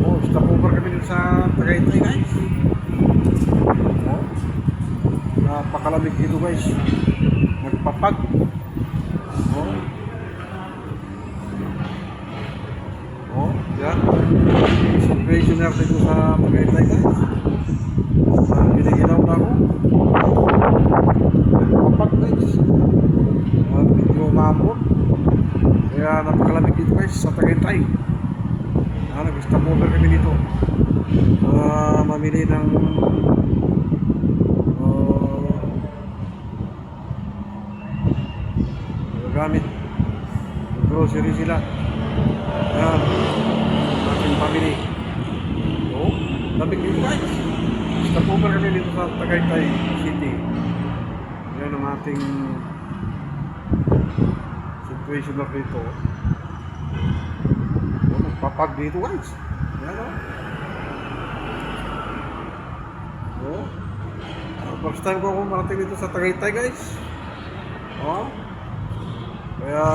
Oh, stopover kami dun sa Tagaytay guys. Oh, napakalamig dito guys. Nagpapag. Oh. Oh, yan. Situation na dito sa Tagaytay guys. Giniginaw na ako. Nagpapag guys. Medyo umabot. Kaya napakalamig dito guys sa Tagaytay. Nag-stopover kami dito. Mamili ng gamit. Grocery sila. Yan. Ating family. So, lamig dito guys. Stopover kami dito sa Tagaytay City. Yan ang ating situation na dito. Papag dito guys. Yan o. First time ko akong marating dito sa Tagaytay guys. Kaya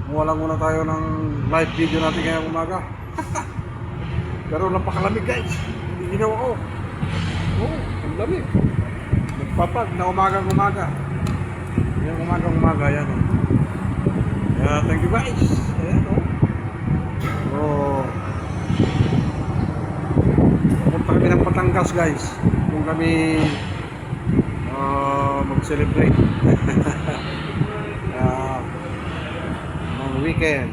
muwalang muna tayo ng live video natin ngayong umaga. Pero napakalamig guys. Hindi ginawa ko. Ang lamig. Nagpapag na umagang-umaga. Yung umagang-umaga yan o. Yeah, thank you guys. Ayan o. Pupunta kami ng Batangas guys. Kung kami mag-celebrate ng weekend.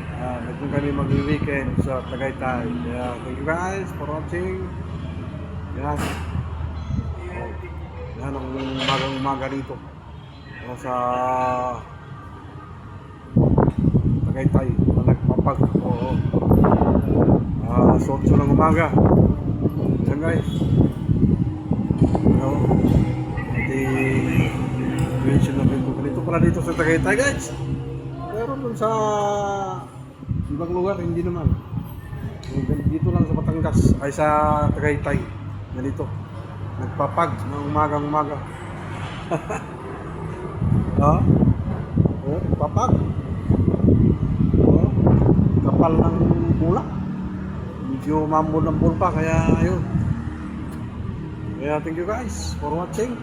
Kung kami mag-weekend sa Tagaytay. Yeah, thank you guys for watching. Yan. Yan ang umagang-umaga dito. Sa Tagaytay, nagpapag. Sotso ng umaga. Yan guys. Mention na rin ganito pala dito sa Tagaytay guys. Pero dun sa ibang lugar hindi naman. Dito lang sa Batangas ay sa Tagaytay. Ganito. Nagpapag ng umagang-umaga. Papag. Kapal ng bulak. Medyo mambul-ambul pa kaya ayun. Kaya thank you guys for watching.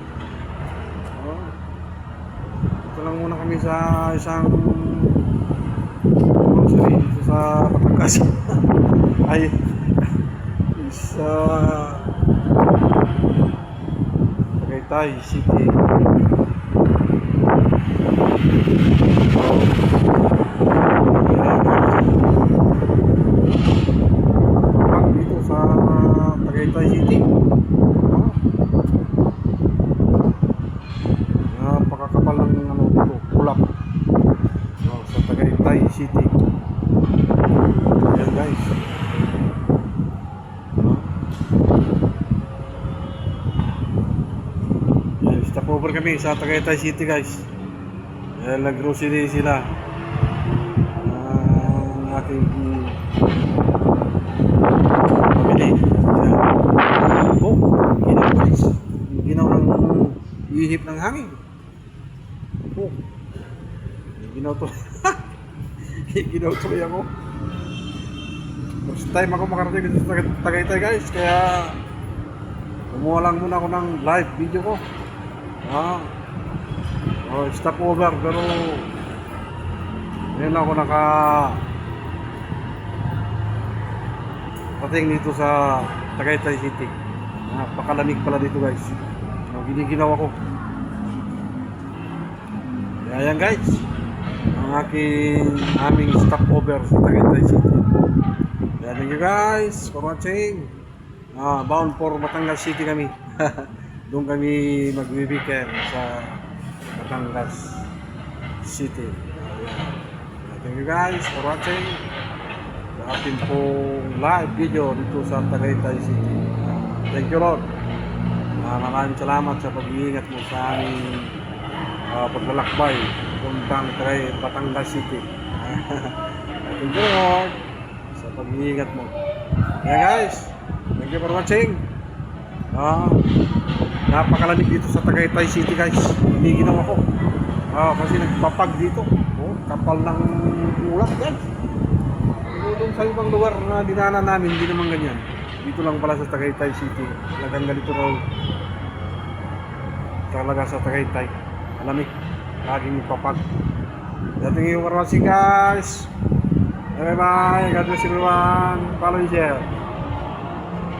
Ito lang muna kami sa isang grocery dito sa Batangas. Ay sa Tagaytay City. Dito sa Tagaytay City. Napakakapal ng dito, ulap. Sa Tagaytay City. Ayan guys. Stop over kami sa Tagaytay City guys. Nag-grocery sila. Ang aking pamili. Ginaw guys. Ginaw ng ihip ng hangin. Ginaw to. Ginaw tuloy ako. First time ako makarating dito sa Tagaytay guys. Kaya kumuha lang muna ako ng live video ko. Stop over pero ngayon ako pating dito sa Tagaytay City. Napakalamig pala dito guys. Giniginaw ako. Ayan guys, ang aming stop over sa Tagaytay City. Thank you guys for watching. Bound for Batangas City kami. Doon kami mag-weekend sa Batangas City. Thank you guys for watching sa ating pong live video dito sa Tagaytay City. Thank you Lord. Maraming salamat sa pag-iingat mo sa aming paglalakbay puntang Batangas City. Thank you Lord sa pag-iingat mo. Yeah guys, thank you for watching. Napakalamig dito sa Tagaytay City guys. Giniginaw ako. Kasi nagpapag dito. Kapal ng ulap guys. doon sa ibang lugar na dinaanan namin, hindi naman ganyan. Dito lang pala sa Tagaytay City. Talagang ganito raw. Talaga sa Tagaytay. Alamig. Laging papag. Dating yung karwasing guys. Bye bye. God bless everyone. Follow and share.